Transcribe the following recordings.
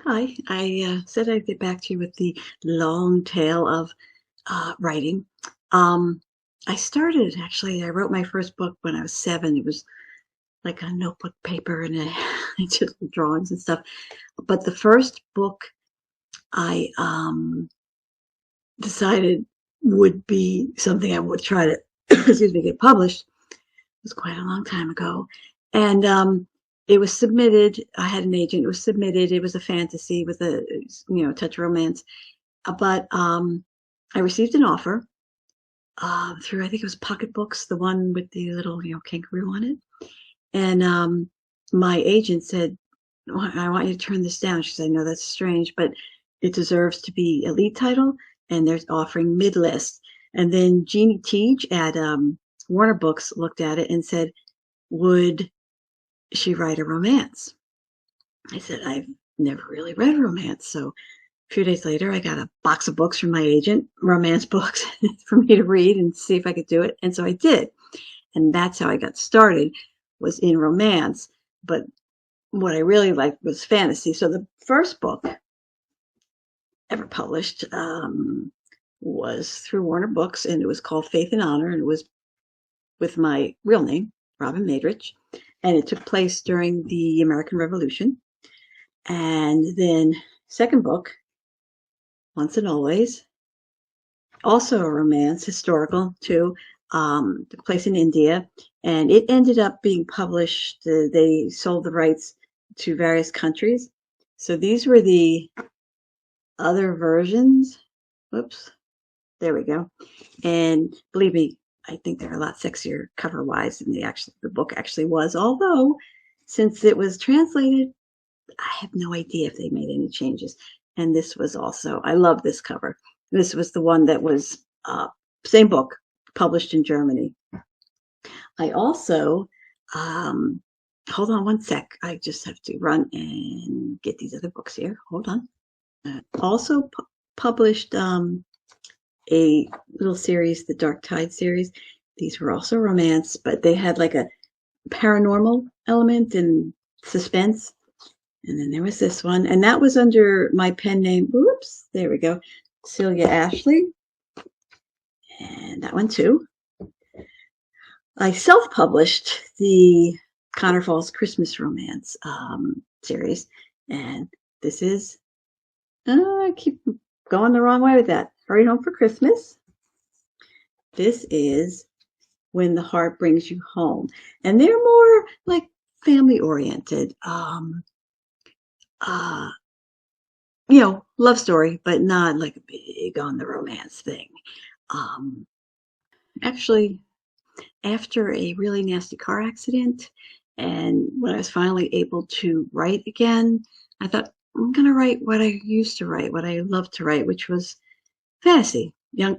Hi, I said I'd get back to you with the long tail of writing. Um, I wrote my first book when I was 7. It was like a notebook paper and I did little drawings and stuff. But the first book I decided would be something I would try to, excuse me, get published. It was quite a long time ago. And it was submitted. I had an agent. It was submitted. It was a fantasy with a, touch of romance. But I received an offer through, I think it was Pocket Books, the one with the little, kangaroo on it. And my agent said, "Well, I want you to turn this down." She said, "No, that's strange, but it deserves to be a lead title, and they're offering mid-list." And then Jeannie Teague at Warner Books looked at it and said, "Would she write a romance?" I said, "I've never really read romance." So a few days later, I got a box of books from my agent, romance books, for me to read and see if I could do it. And so I did. And that's how I got started, was in romance. But what I really liked was fantasy. So the first book ever published was through Warner Books, and it was called Faith and Honor, and it was with my real name, Robin Madrich. And it took place during the American Revolution. And then second book, Once and Always, also a romance, historical too, took place in India, and it ended up being published. They sold the rights to various countries. So these were the other versions. Whoops, there we go. And believe me, I think they're a lot sexier cover wise than the book actually was. Although, since it was translated, I have no idea if they made any changes. And this was also, I love this cover. This was the one that was same book, published in Germany. I also, um, hold on one sec. I just have to run and get these other books here. Hold on. Also published a little series, the Dark Tide series. These were also romance, but they had like a paranormal element and suspense. And then there was this one, and that was under my pen name. Oops, there we go. Celia Ashley. And that one too. I self-published the Connor Falls Christmas Romance series, and this is, I keep going the wrong way with that. Hurry Home for Christmas. This is When the Heart Brings You Home, and they're more like family oriented. Uh, love story, but not like a big on the romance thing. Um, Actually, after a really nasty car accident, and when I was finally able to write again, I thought, I'm going to write what I used to write, what I loved to write, which was fantasy, young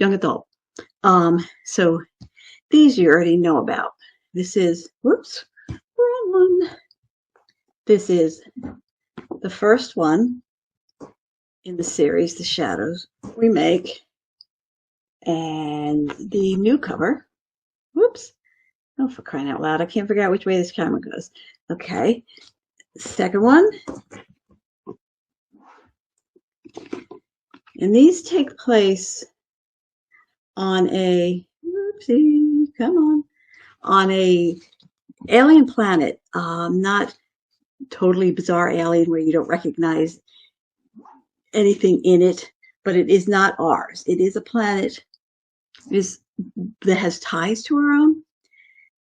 adult. So these you already know about. This is, whoops, wrong one. This is the first one in the series, The Shadows Remake, and the new cover. Whoops. Oh, for crying out loud. I can't figure out which way this camera goes. Okay. Second one. And these take place on a, oopsie, come on a alien planet. Not totally bizarre alien where you don't recognize anything in it, but it is not ours. It is a planet is that has ties to our own.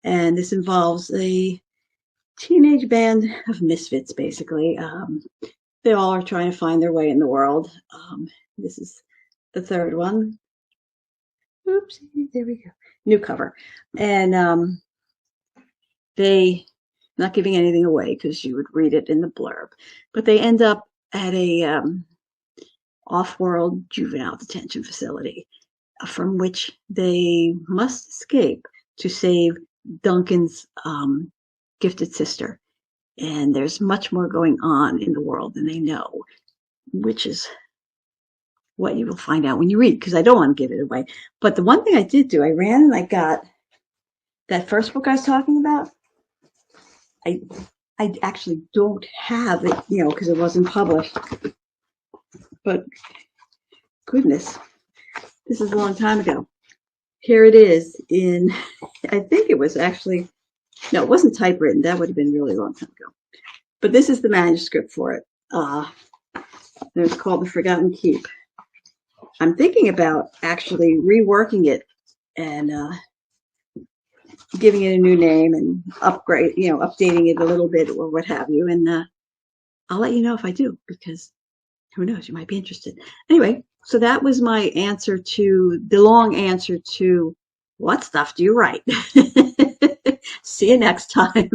And this involves a teenage band of misfits, basically. They all are trying to find their way in the world. This is the third one. Oops, there we go. New cover. And they, not giving anything away because you would read it in the blurb, but they end up at a off-world juvenile detention facility from which they must escape to save Duncan's gifted sister. And there's much more going on in the world than they know, which is what you will find out when you read, because I don't want to give it away. But the one thing I did do, I ran and I got that first book I was talking about. I I actually don't have it, because it wasn't published. But goodness, this is a long time ago. Here it is in, I think it was actually, no, it wasn't typewritten. That would have been really a long time ago. But this is the manuscript for it. It's called The Forgotten Keep. I'm thinking about actually reworking it and giving it a new name and updating it a little bit or what have you. And I'll let you know if I do, because who knows, you might be interested. Anyway, so that was my answer to the long answer to what stuff do you write? See you next time.